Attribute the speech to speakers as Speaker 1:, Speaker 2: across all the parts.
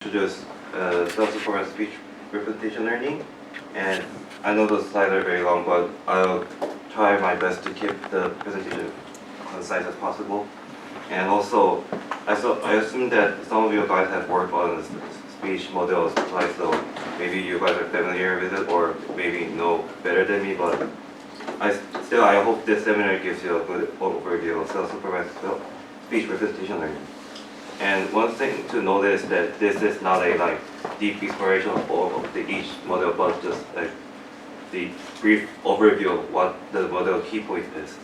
Speaker 1: Introduce self-supervised speech representation learning, and I know the slides are very long, but I'll try my best to keep the presentation concise as possible. And also, I assume that some of you guys have worked on speech models twice, so maybe you guys are familiar with it, or maybe know better than me. But I hope this seminar gives you a good overview of self-supervised speech representation learning. And one thing to notice that this is not a deep exploration of each model, but just the brief overview of what the model key point is.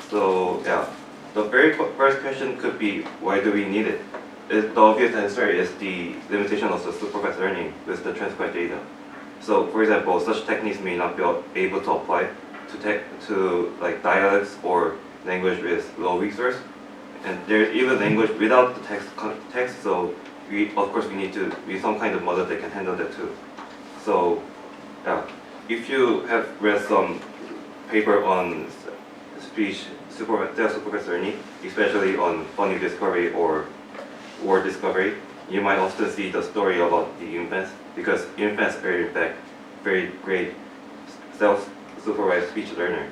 Speaker 1: So yeah, the very first question could be, why do we need it? The obvious answer is the limitation of the supervised learning with the transcribed data. So for example, such techniques may not be able to apply to dialects or language with low resource. And there's even language without the text, so of course we need some kind of model that can handle that too. So yeah, if you have read some paper on speech self-supervised learning, especially on phonic discovery or word discovery, you might often see the story about the infants, because infants are in fact very great self-supervised speech learner.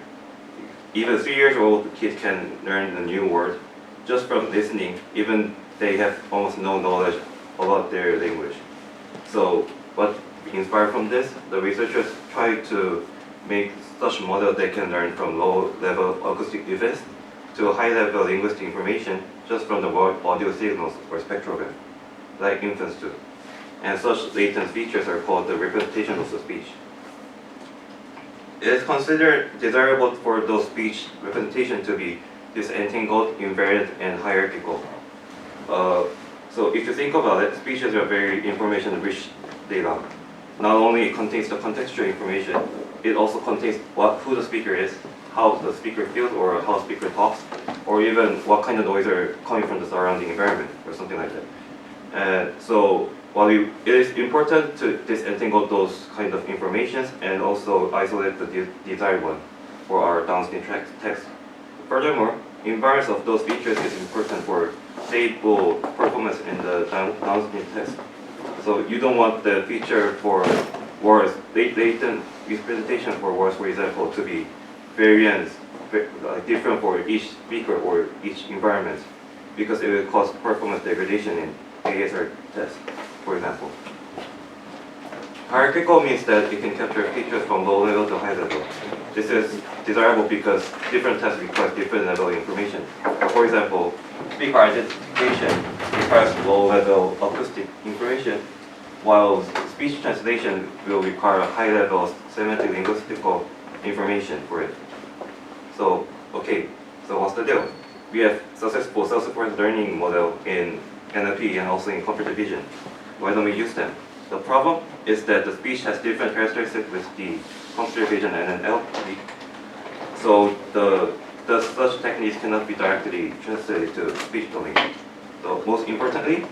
Speaker 1: Even 3 years old kids can learn a new word just from listening, even they have almost no knowledge about their language. So what inspired from this, the researchers tried to make such model that can learn from low-level acoustic events to high-level linguistic information just from the audio signals or spectrogram, like infants do. And such latent features are called the representation of the speech. It is considered desirable for those speech representation to be disentangled, invariant, and hierarchical. So if you think about it, speech is a very information-rich data. Not only it contains the contextual information, it also contains who the speaker is, how the speaker feels, or how the speaker talks, or even what kind of noise are coming from the surrounding environment, or something like that. And so while it is important to disentangle those kind of informations and also isolate the desired one for our downstream text. Furthermore, invariance of those features is important for stable performance in the downstream text. So you don't want the feature for words, latent representation for words, for example, to be variance, different for each speaker or each environment, because it will cause performance degradation in ASR tests, for example. Hierarchical means that it can capture features from low level to high level. This is desirable because different tests require different level of information. For example, speaker identification requires low level acoustic information, while speech translation will require high level semantic linguistical information for it. So, okay, so what's the deal? We have successful self-supervised learning model in NLP and also in computer vision. Why don't we use them? The problem is that the speech has different characteristics with the computer vision and NLP. So such techniques cannot be directly translated to speech domain. So most importantly,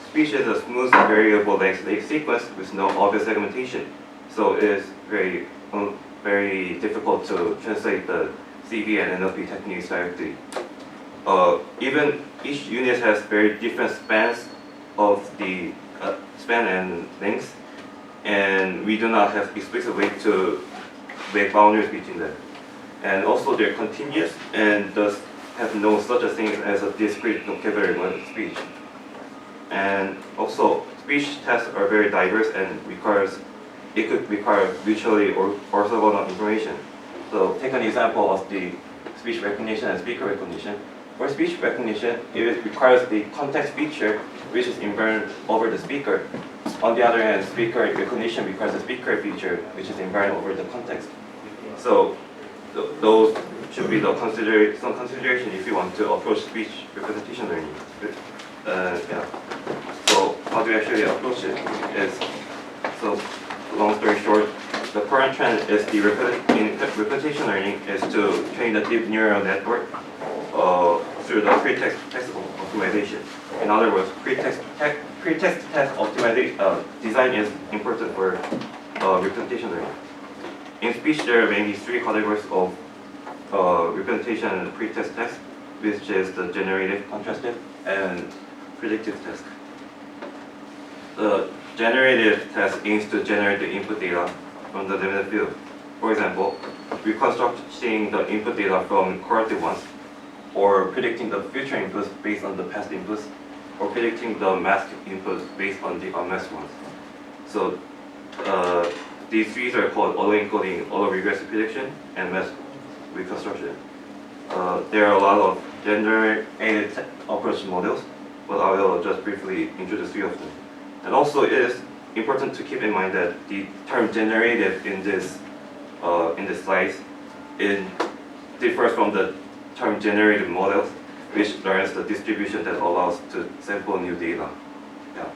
Speaker 1: speech is a smooth variable length sequence with no obvious segmentation. So it is very difficult to translate the CV and NLP techniques directly. Even each unit has very different spans of the span and length, and we do not have explicit way to make boundaries between them. And also they're continuous and thus have no such a thing as a discrete vocabulary speech. And also speech tests are very diverse and it could require mutually orthogonal information. So take an example of the speech recognition and speaker recognition. For speech recognition, it requires the context feature which is invariant over the speaker. On the other hand, speaker recognition requires a speaker feature which is invariant over the context. So those should be some consideration if you want to approach speech representation learning. Yeah. So how do we actually approach it? So long story short, the current trend is in representation learning is to train the deep neural network through the pretext text optimization. In other words, pretext text optimization design is important for representation learning. In speech, there are mainly three categories of representation and pretext text, which is the generative, contrastive, and predictive task. The generative task aims to generate the input data from the limited field. For example, reconstructing the input data from corrected ones, or predicting the future inputs based on the past inputs, or predicting the masked inputs based on the unmasked ones. So these three are called auto-encoding, auto-regressive prediction, and mask reconstruction. There are a lot of generative approach models, but I will just briefly introduce three of them. And also, it is important to keep in mind that the term generative in this slide differs from the term generative models, which learns the distribution that allows to sample new data. Yeah.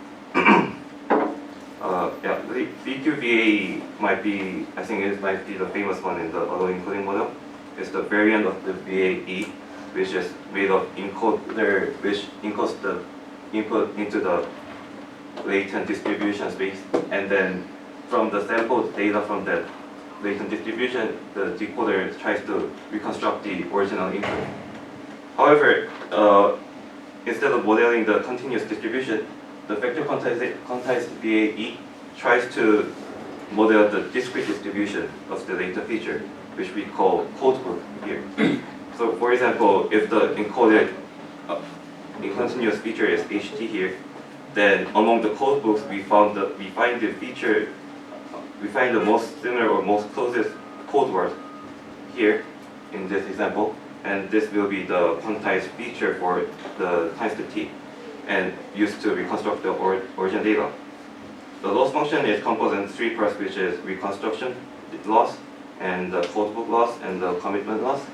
Speaker 1: The VQVA might be, I think it might be the famous one in the auto-encoding model. It's the variant of the VAE, which is made of encoder, which encodes the input into the latent distribution space, and then from the sampled data from that latent distribution, the decoder tries to reconstruct the original input. However, instead of modeling the continuous distribution, the vector quantized VAE tries to model the discrete distribution of the data feature, which we call codebook here. So, for example, if the encoded continuous feature is HT here, then among the codebooks we find the most similar or most closest code word here in this example, and this will be the quantized feature for the times the t, and used to reconstruct the origin data. The loss function is composed in three parts, which is reconstruction loss, and the codebook loss, and the commitment loss.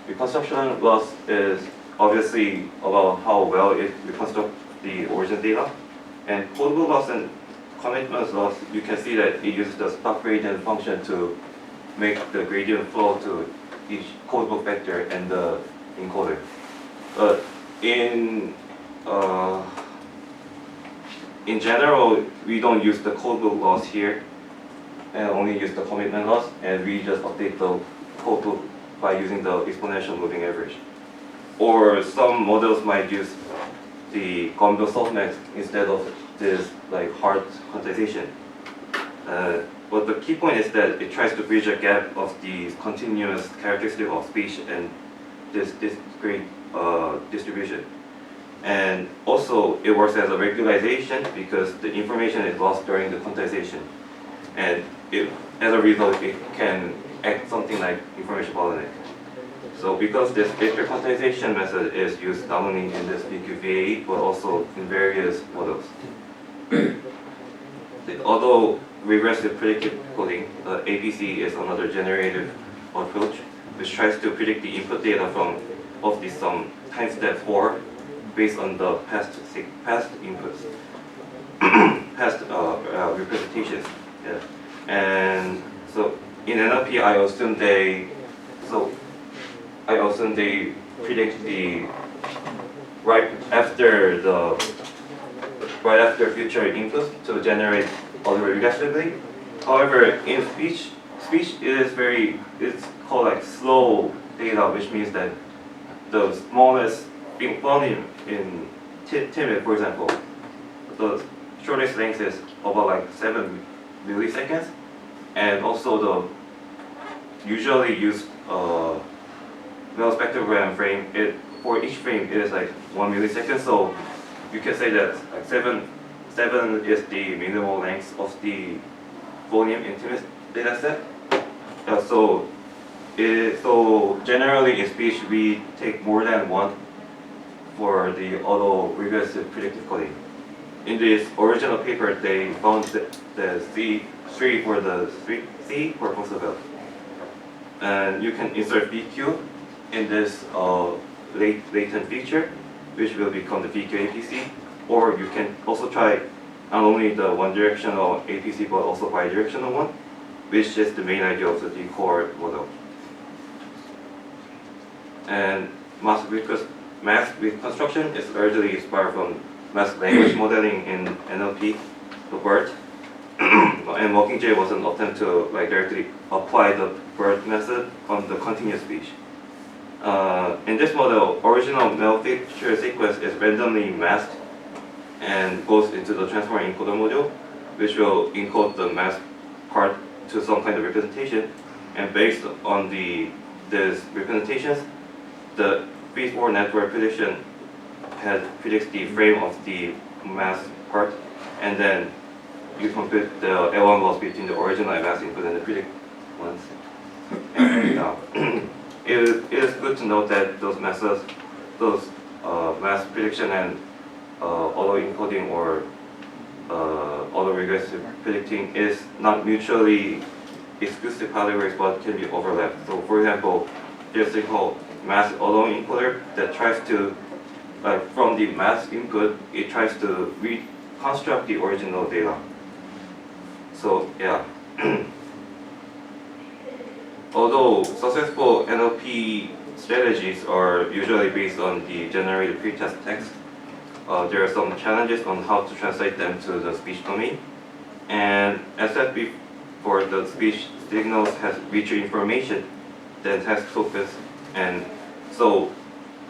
Speaker 1: Reconstruction loss is obviously about how well it reconstructs the origin data, and codebook loss and commitment loss, you can see that it uses the stock gradient function to make the gradient flow to each codebook vector and the encoder. In general, we don't use the codebook loss here, and only use the commitment loss, and we just update the codebook by using the exponential moving average. Or some models might use the Gumbel softmax instead of this like hard quantization. But the key point is that it tries to bridge a gap of the continuous characteristic of speech and this discrete distribution. And also, it works as a regularization because the information is lost during the quantization. And as a result, it can act something like information bottleneck. So because this vector quantization method is used not only in this VQVA, but also in various models. Although regressive predictive coding, APC is another generative approach, which tries to predict the input data of the sum times step 4 based on the past inputs, past representations. Yeah. And so in NLP, I assume they predict the right after future inputs to generate auto-regressively. However, in speech it's called like slow data, which means that the smallest volume in timid, for example, the shortest length is about like 7 milliseconds, and also the usually used well spectrogram frame, for each frame it is like 1 millisecond, so you can say that like 7 is the minimal length of the volume intimate data set. So generally in speech we take more than 1 for the auto-regressive predictive coding. In this original paper, they found the C3 for the C for Foxabel. And you can insert VQ in this latent feature, which will become the VQ APC, or you can also try not only the one directional APC but also bidirectional one, which is the main idea of the core model. And mask reconstruction is largely inspired from mask language modeling in NLP, the BERT. And Mockingjay was an attempt to like directly apply the BERT method on the continuous speech. In this model, original male feature sequence is randomly masked and goes into the transformer encoder module, which will encode the mask part to some kind of representation. And based on these representations, the feed-forward network prediction predicts the frame of the mask part, and then you compute the L1 loss between the original and mask input and the predict ones. And it is good to note that those methods, mask prediction and auto-encoding or auto-regressive predicting is not mutually exclusive categories but can be overlapped. So for example, there's a called mask auto-encoder that tries to, from the mask input, it tries to reconstruct the original data. So yeah. Although successful NLP strategies are usually based on the generated pretext text, there are some challenges on how to translate them to the speech domain. And as said before, the speech signals has richer information than text focus, and so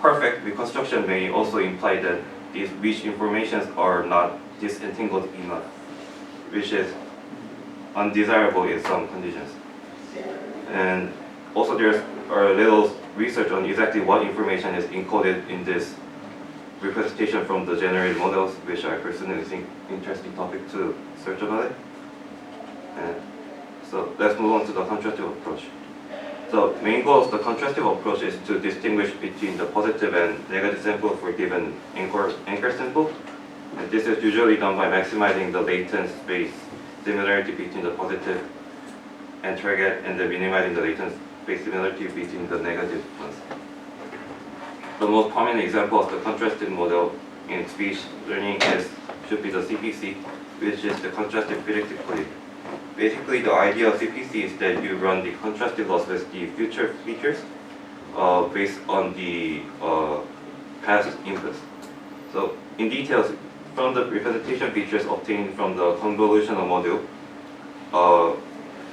Speaker 1: perfect reconstruction may also imply that these rich informations are not disentangled enough, which is undesirable in some conditions. And also there's a little research on exactly what information is encoded in this representation from the generated models, which I personally think interesting topic to search about it. And so let's move on to the contrastive approach. The main goal of the contrastive approach is to distinguish between the positive and negative sample for given anchor sample. And this is usually done by maximizing the latent space similarity between the positive and target, and then minimizing the latent space similarity between the negative ones. The most prominent example of the contrastive model in speech learning should be the CPC, which is the contrastive predictive coding. Basically, the idea of CPC is that you run the contrastive loss with the future features based on the past inputs. So, in details, from the representation features obtained from the convolutional module,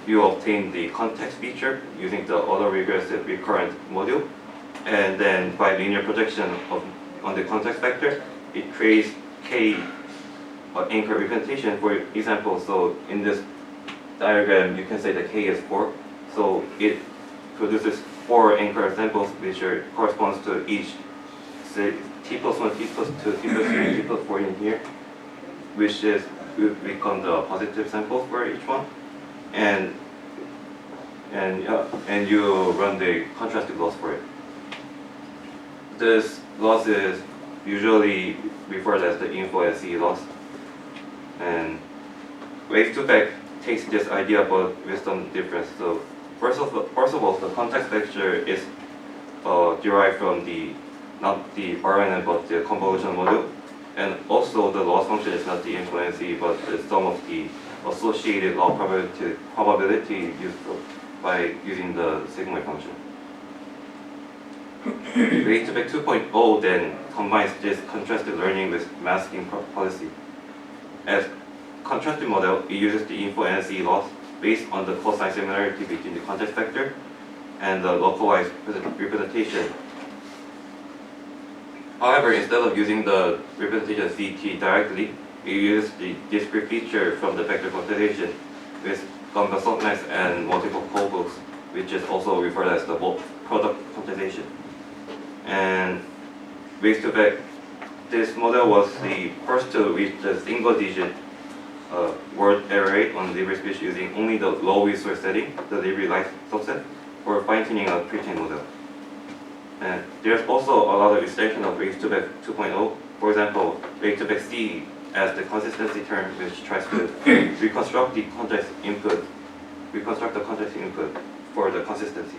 Speaker 1: you obtain the context feature using the autoregressive recurrent module, and then by linear projection on the context vector, it creates k anchor representation. For example, so in this diagram, you can say that k is 4, so it produces 4 anchor samples, which corresponds to each, say, t plus 1, t plus 2, t plus 3, t plus 4 in here, which will become the positive samples for each one. And you run the contrastive loss for it. This loss is usually referred as the info SE loss. And wave-to-back takes this idea but with some difference. So first of all, the context vector is derived from not the RNN but the convolutional module. And also the loss function is not the info SE but the sum of the associated law probability used by using the sigmoid function. Wave-to-back 2.0 then combines this contrastive learning with masking policy. As contrastive model, it uses the info NC loss based on the cosine similarity between the context vector and the localized representation. However, instead of using the representation CT directly, it uses the discrete feature from the vector quantization with lambda softmax and multiple cobbles, which is also referred as the product quantization. And wave-to-back, this model was the first to reach the single-digit word error rate on library speech using only the low resource setting, the library light subset, for fine-tuning a pre-trained model. And there's also a lot of extension of wave-to-back 2.0. For example, wave-to-back C as the consistency term, which tries to reconstruct the context input for the consistency.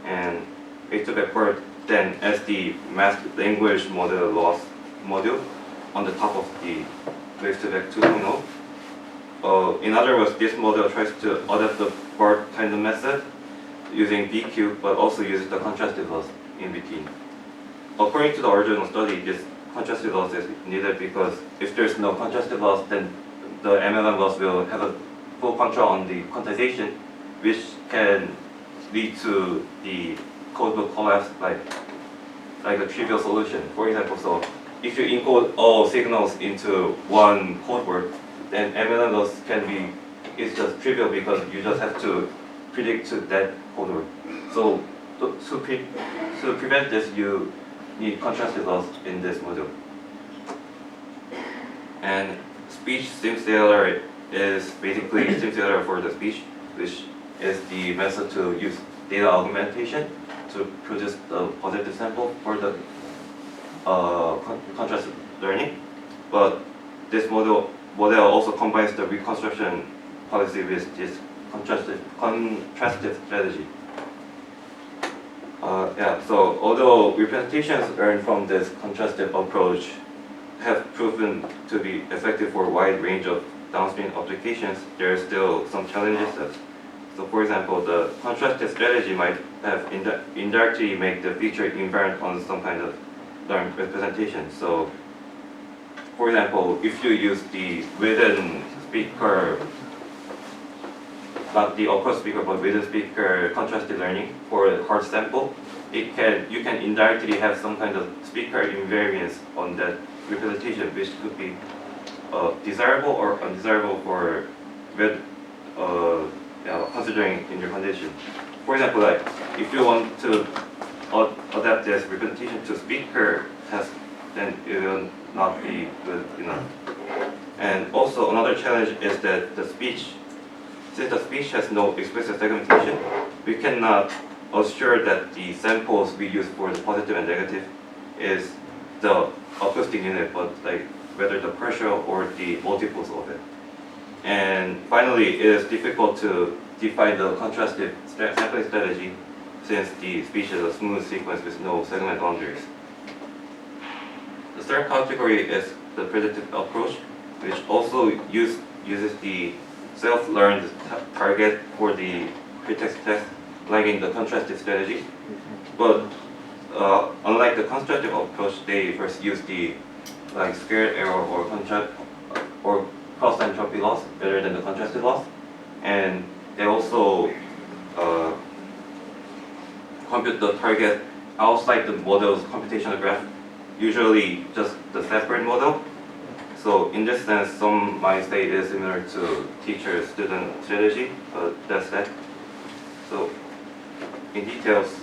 Speaker 1: And wave-to-back BERT then as the masked language model loss module on the top of the wave-to-back 2.0. In other words, this model tries to adapt the BERT kind of method using BQ, but also uses the contrastive loss in between. According to the original study, this contrastive loss is needed because if there's no contrastive loss, then the MLM loss will have a full control on the quantization, which can lead to the codebook collapse like a trivial solution. For example, so if you encode all signals into one code word, then MLM loss can be, it's just trivial because you just have to predict to that code word. So to prevent this, you need contrastive loss in this module. And speech simulator is basically simulator for the speech, which is the method to use data augmentation to produce the positive sample for the contrastive learning. But this model also combines the reconstruction policy with this contrastive strategy. So although representations learned from this contrastive approach have proven to be effective for a wide range of downstream applications, there are still some challenges. So for example, the contrastive strategy might have indirectly make the feature invariant on some kind of learned representation. So for example, if you use the within speaker, not the upper speaker, but within speaker contrastive learning for a hard sample, you can indirectly have some kind of speaker invariance on that representation, which could be desirable or undesirable for considering in your condition. For example, like if you want to adapt this representation to speaker test, then it will not be good enough. And also another challenge is that since the speech has no explicit segmentation, we cannot assure that the samples we use for the positive and negative is the acoustic unit, but like whether the partial or the multiples of it. And finally, it is difficult to define the contrastive sampling strategy since the speech is a smooth sequence with no segment boundaries. The third category is the predictive approach, which also uses the self-learned target for the pretext test, like in the contrastive strategy. But unlike the constructive approach, they first use the squared error or cross entropy loss better than the contrastive loss, and they also compute the target outside the model's computational graph, usually just the separate model. So in this sense, some might say it is similar to teacher-student strategy, but that's that. So in details,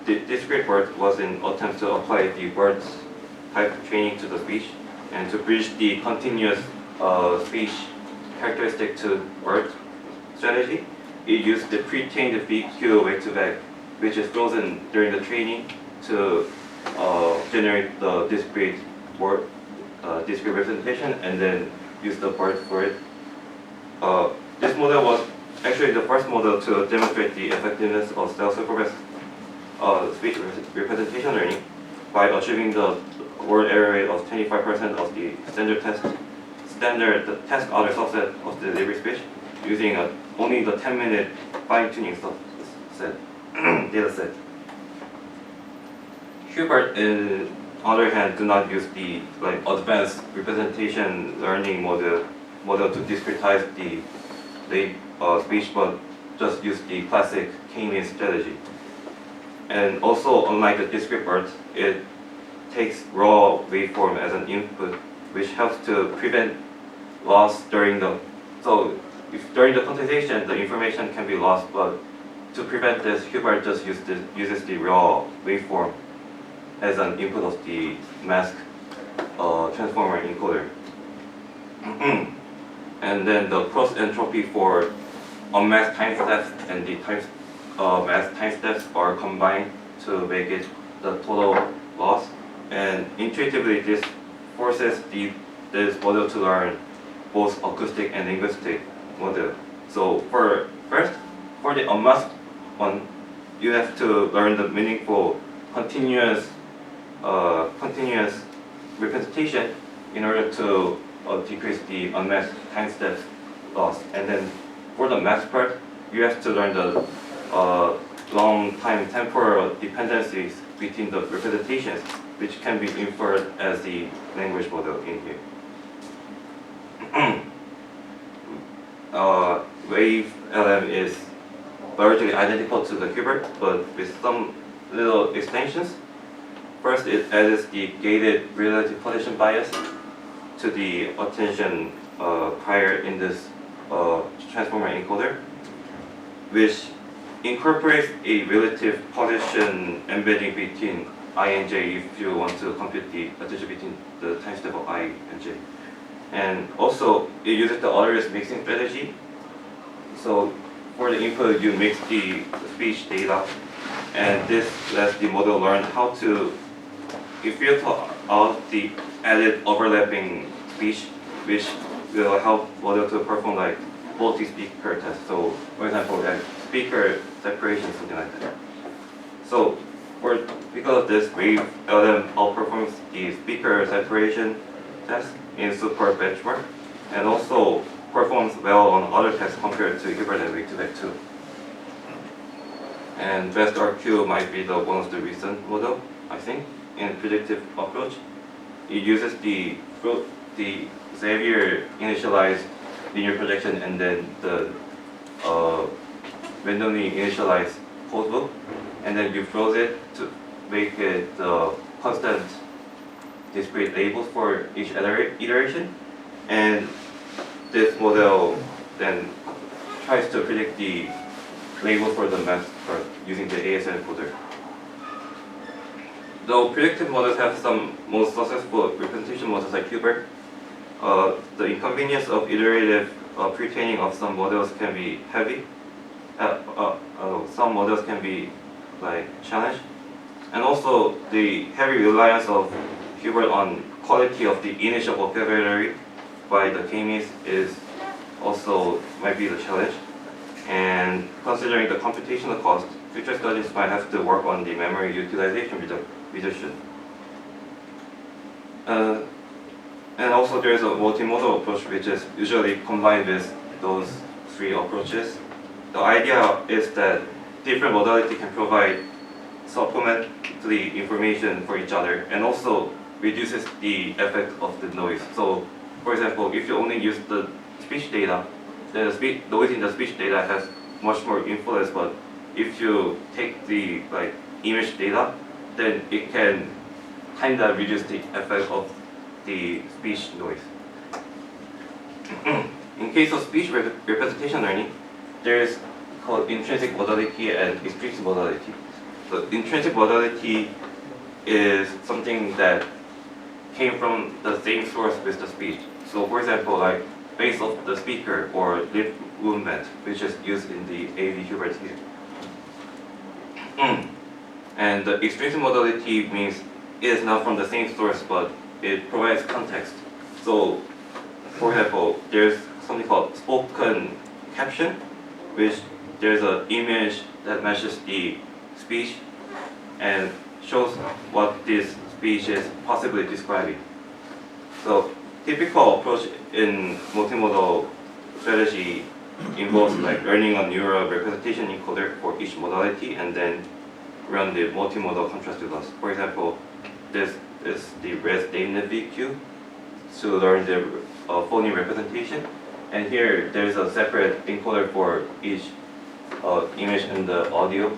Speaker 1: this script work was an attempt to apply the word type training to the speech and to bridge the continuous speech characteristic to word strategy. It used the pre-trained VQ back-to-back, which is frozen during the training, to generate the discrete word, discrete representation, and then use the word for it. This model was actually the first model to demonstrate the effectiveness of self-supervised speech representation learning by achieving the word error rate of 25% of the standard test order subset of the delivery speech using only the 10-minute fine-tuning data set. Hubert, on the other hand, do not use the advanced representation learning model to discretize the speech, but just use the classic K-means strategy. And also, unlike the discrete words, it takes raw waveform as an input, which helps to prevent loss during the. So, if during the quantization the information can be lost, but to prevent this, Hubert just uses the raw waveform as an input of the mask transformer encoder. And then the cross entropy for unmasked time steps and the masked time steps are combined to make it the total loss. And intuitively, this forces this model to learn both acoustic and linguistic model. So for the unmasked one, you have to learn the meaningful continuous representation in order to decrease the unmasked time steps loss. And then for the masked part, you have to learn the long time temporal dependencies between the representations, which can be inferred as the language model in here. Wave LM is largely identical to the Hubert, but with some little extensions. first, it adds the gated relative position bias to the attention prior in this transformer encoder, which incorporates a relative position embedding between I and j if you want to compute the attention between the time step of I and j. And also, it uses the order-less mixing strategy. So for the input, you mix the speech data, and this lets the model learn how to filter out the added overlapping speech, which will help model to perform like multi-speaker test. So for example, like speaker separation, something like that. So because of this, Wave LM outperforms the speaker separation test in super benchmark, and also performs well on other tests compared to Hubert and Wave 2. And best RQ might be the one of the recent model, I think, in predictive approach. It uses the Xavier initialized linear projection and then the randomly initialized codebook, and then you froze it to make it constant discrete labels for each iteration, and this model then tries to predict the label for the math part using the ASN encoder. Though predictive models have some most successful representation models like Hubert, the inconvenience of iterative pre-training of some models can be heavy. Some models can be like challenged, and also the heavy reliance of Hubert on quality of the initial vocabulary by the k-means is also might be the challenge. And considering the computational cost, future studies might have to work on the memory utilization reduction. And also there is a multimodal approach which is usually combined with those three approaches. The idea is that different modality can provide supplementary information for each other, and also reduces the effect of the noise. So for example, if you only use the speech data, the noise in the speech data has much more influence, but if you take the image data, then it can kind of reduce the effect of the speech noise. In case of speech representation learning, there is called intrinsic modality and extrinsic modality. The intrinsic modality is something that came from the same source with the speech. So for example, like base of the speaker or lip movement, which is used in the AV Hubert here. And the extrinsic modality means it is not from the same source, but it provides context. So for example, there's something called spoken caption, which there's an image that matches the speech and shows what this speech is possibly describing. So typical approach in multimodal strategy involves like learning a neural representation encoder for each modality and then run the multimodal contrastive loss. For example, this is the res VQ to learn the phoneme representation, and here there's a separate encoder for each image and the audio.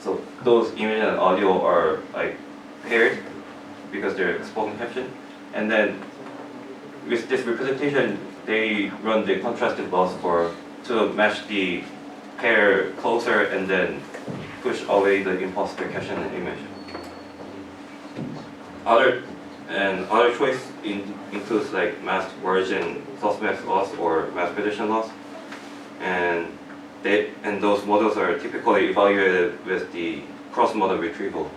Speaker 1: So those image and audio are like paired because they're spoken caption, and then with this representation they run the contrastive loss to match the pair closer and then push away the imposter caption and image. Other choice includes like masked version softmax loss or mask prediction loss, and those models are typically evaluated with the cross-model retrieval.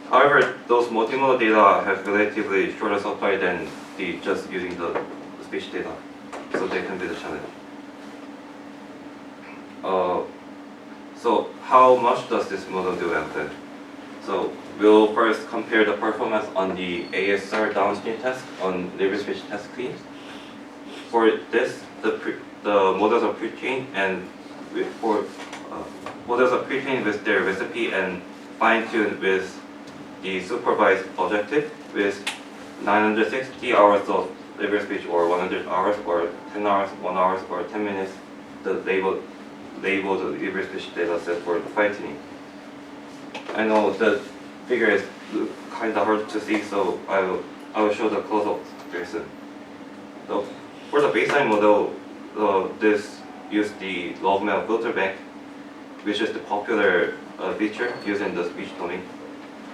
Speaker 1: However, those multimodal data have relatively shorter supply than just using the speech data, so they can be the challenge. So how much does this model do then? So we'll first compare the performance on the ASR downstream test on libre speech test cleans. For this, the models are pre-trained and models are pre-trained with their recipe and fine-tuned with the supervised objective with 960 hours of libre speech or 100 hours or 10 hours, 1 hour or 10 minutes, the labeled libre speech data set for the fine-tuning. I know the figure is kind of hard to see, so I will show the close-up very soon. So for the baseline model, this use the log-mail filter bank, which is the popular feature used in the speech domain.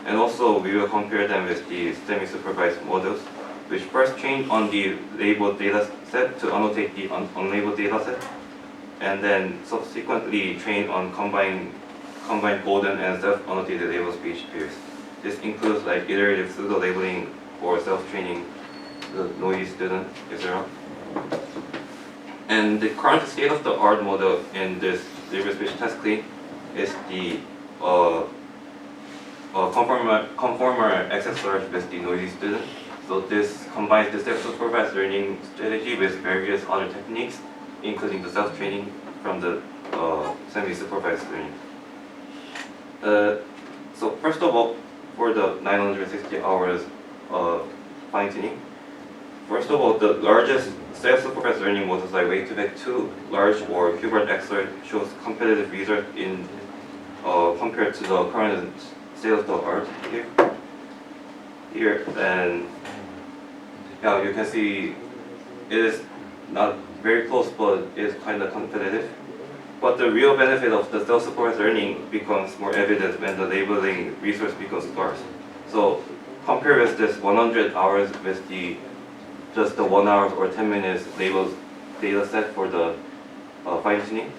Speaker 1: And also we will compare them with the semi-supervised models, which first train on the labeled data set to annotate the unlabeled data set, and then subsequently train on combined golden and self-annotated label speech pairs. This includes like iterative pseudo-labeling or self-training, the noisy student, etc. And the current state-of-the-art model in this label speech test clean is the conformer access storage with the noisy student. So this combines the self-supervised learning strategy with various other techniques, including the self-training from the semi-supervised learning. So first of all, for the 960 hours fine-tuning, first of all, the largest self-supervised learning models like Way2Back2, large or Hubert XR shows competitive result in compared to the current state-of-the-art here, and yeah, you can see it is not very close, but it is kind of competitive. But the real benefit of the self-supervised learning becomes more evident when the labeling resource becomes scarce. So compare with this 100 hours with just the 1 hour or 10 minutes labeled data set for the fine-tuning.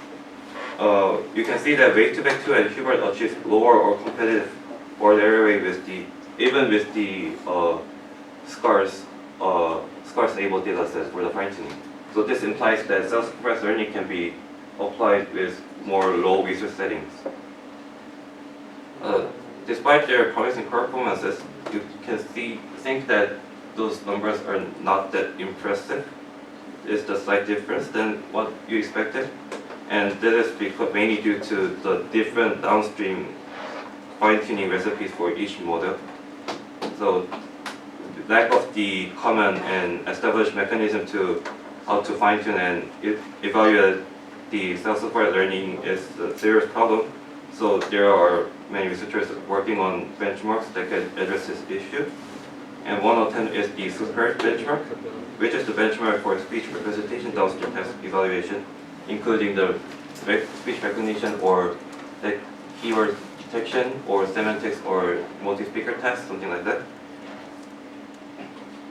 Speaker 1: You can see that Way2Back2 and Hubert achieves lower or competitive or array with even with the scarce labeled data set for the fine-tuning. So this implies that self-supervised learning can be applied with more low resource settings. Despite their promising performances, you can think that those numbers are not that impressive. It's a slight difference than what you expected, and this is mainly due to the different downstream fine-tuning recipes for each model. So lack of the common and established mechanism to how to fine-tune and evaluate the self-supervised learning is a serious problem. So there are many researchers working on benchmarks that can address this issue. And one of them is the SUPER benchmark, which is the benchmark for speech representation downstream test evaluation, including the speech recognition or the keyword detection or semantics or multi-speaker test, something like that.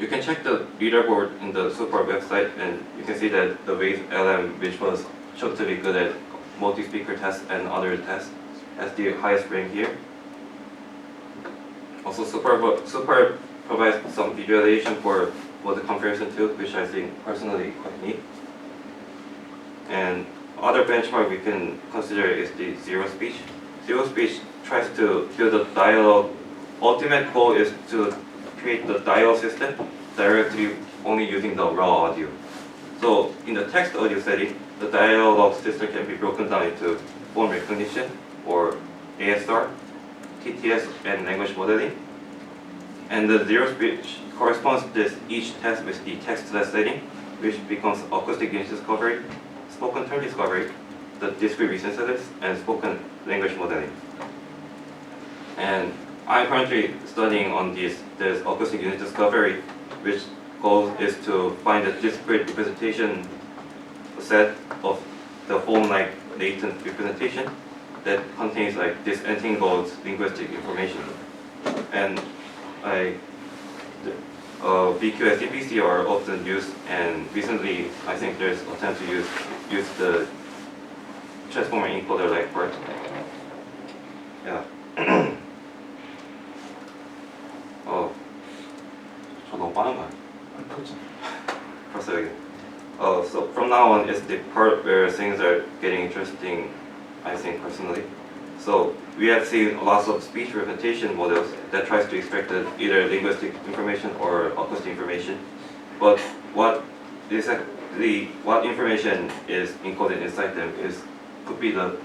Speaker 1: You can check the leaderboard in the SUPER website, and you can see that the Wave LM, which was shown to be good at multi-speaker tests and other tests, has the highest rank here. Also, SUPER provides some visualization for the comparison to, which I think personally quite neat. And other benchmark we can consider is the Zero Speech. Zero Speech tries to build a dialogue. Ultimate goal is to create the dialogue system directly only using the raw audio. So in the text audio setting, the dialogue system can be broken down into phone recognition or ASR, TTS, and language modeling. And the Zero Speech corresponds to each test with the text-less setting, which becomes acoustic image discovery, spoken term discovery, the discrete resynthesis, and spoken language modeling. And I'm currently studying on this acoustic image discovery, which goal is to find a discrete representation set of the phone-like latent representation that contains like disentangled linguistic information. And BQ and CPC are often used, and recently I think there's an attempt to use the transformer encoder like part. Yeah. 저 너무 빠른 거 아니야? 벌써 여기. So from now on is the part where things are getting interesting, I think personally. So we have seen lots of speech representation models that tries to extract either linguistic information or acoustic information. But what information is encoded inside them could be the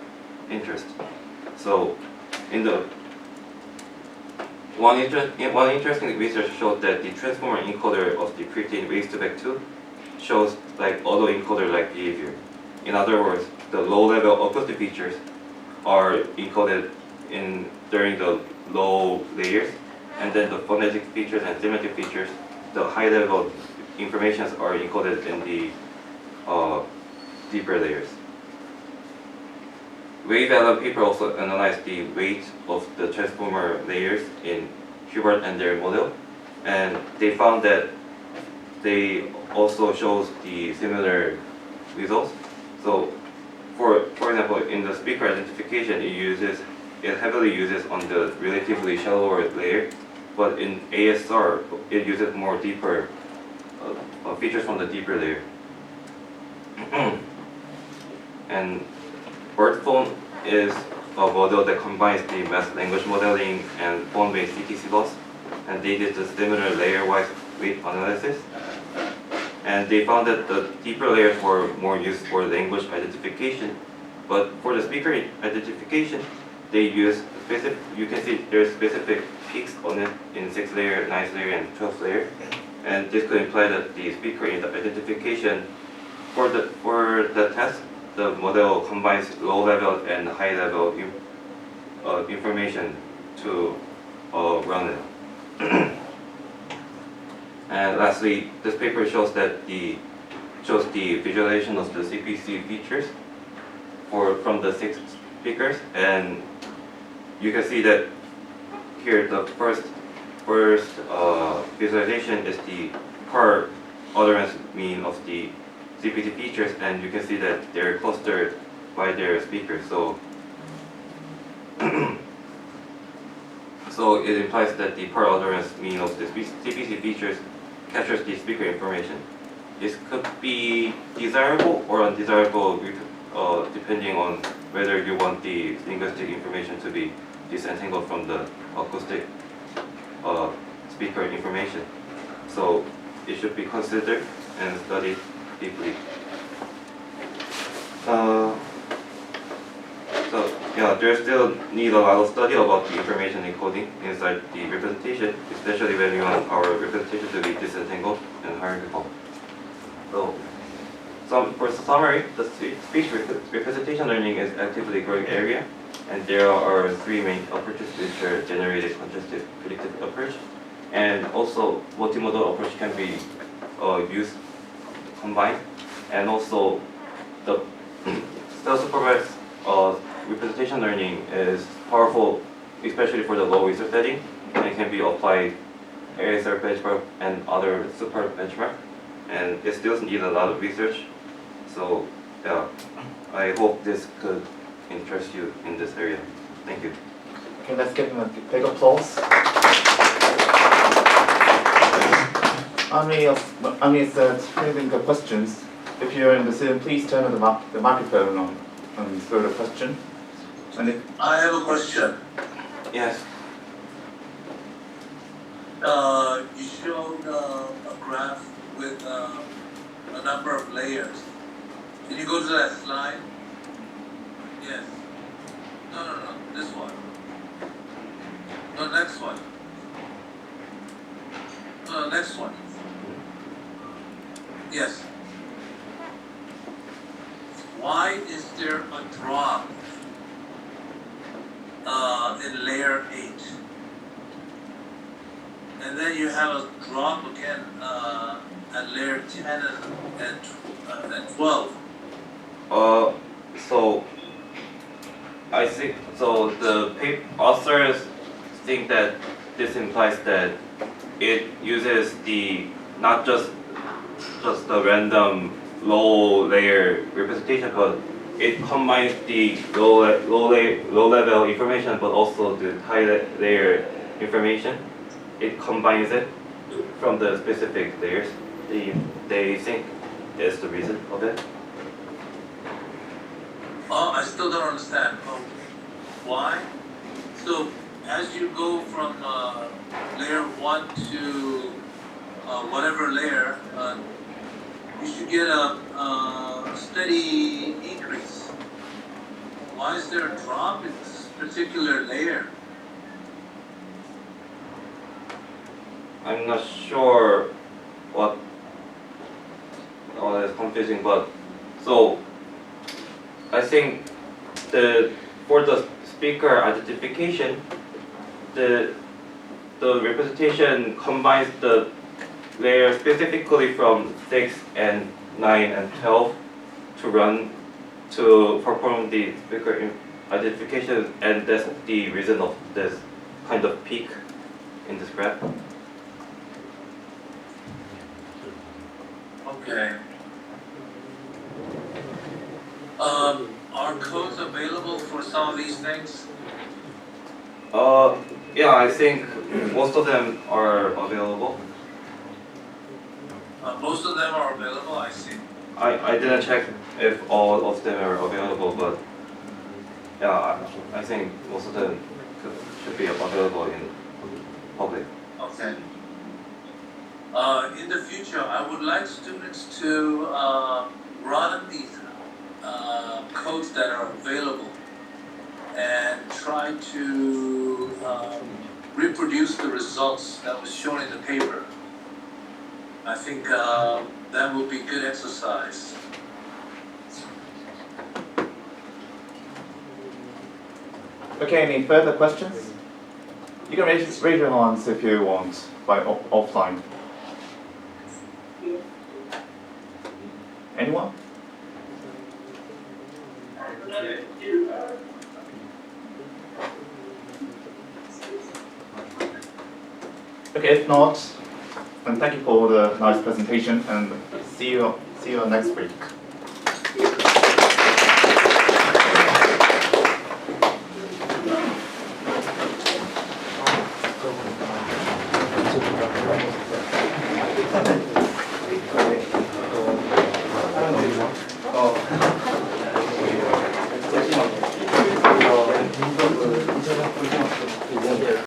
Speaker 1: interest. So in the one interesting research showed that the transformer encoder of the pretext Way2Back2 shows like autoencoder like behavior. In other words, the low-level acoustic features are encoded during the low layers, and then the phonetic features and semantic features, the high-level informations are encoded in the deeper layers. Wave and people also analyzed the weight of the transformer layers in Hubert and their model, and they found that they also shows the similar results. So, for example, in the speaker identification, it heavily uses on the relatively shallower layer, but in ASR, it uses more deeper features from the deeper layer. And BirdPhone is a model that combines the math language modeling and phone-based CTC loss, and they did a similar layer-wise weight analysis. And they found that the deeper layers were more used for language identification, but for the speaker identification, they use specific. You can see there's specific peaks on it in 6th layer, 9th layer, and 12th layer, and this could imply that the speaker identification for the test, the model combines low-level and high-level information to run it. And lastly, this paper shows the visualization of the CPC features from the 6 speakers, and you can see that here the first visualization is the per utterance mean of the CPC features, and you can see that they're clustered by their speakers. So, so it implies that the per utterance mean of the CPC features captures the speaker information. This could be desirable or undesirable depending on whether you want the linguistic information to be disentangled from the acoustic speaker information. So it should be considered and studied deeply. So yeah, there still need a lot of study about the information encoding inside the representation, especially when we want our representation to be disentangled and hierarchical. So, for summary, the speech representation learning is actively growing area, and there are 3 main approaches, which are generative, contrastive, predictive approach, and also multimodal approach can be used combined, and also the self-supervised representation learning is powerful, especially for the low research setting, and can be applied ASR benchmark and other super benchmark, and it still needs a lot of research. So yeah, I hope this could interest you in this area. Thank you.
Speaker 2: Okay, let's give him a big applause. Ami said really good questions. If you're in the Zoom, please turn on the microphone on and throw the question. And
Speaker 3: I have a question.
Speaker 1: Yes.
Speaker 3: You showed a graph with a number of layers. Can you go to that slide? Yes. No. This one. No, next one. No, next one. Yes. Why is there a drop in layer 8? And then you have a drop again at layer 10 and 12.
Speaker 1: So I think so. The authors think that this implies that it uses not just the random low layer representation, but it combines the low level information, but also the high layer information. It combines it from the specific layers. They think is the reason of it.
Speaker 3: Oh, I still don't understand. Why? So as you go from layer 1 to whatever layer, you should get a steady increase. Why is there a drop in this particular layer?
Speaker 1: I'm not sure what is confusing, but so I think for the speaker identification, the representation combines the layers specifically from 6 and 9 and 12 to run to perform the speaker identification, and that's the reason of this kind of peak in this graph.
Speaker 3: Okay. Are codes available for some of these things?
Speaker 1: Yeah, I think most of them are available.
Speaker 3: Most of them are available, I see.
Speaker 1: I didn't check if all of them are available, but yeah, I think most of them should be available in public.
Speaker 3: Okay. In the future, I would like students to run these codes that are available and try to reproduce the results that was shown in the paper. I think that would be good exercise.
Speaker 2: Okay, any further questions? You can raise your hands if you want by offline. Anyone? Okay, if not, then thank you for the nice presentation, and see you next week.
Speaker 4: Thank you.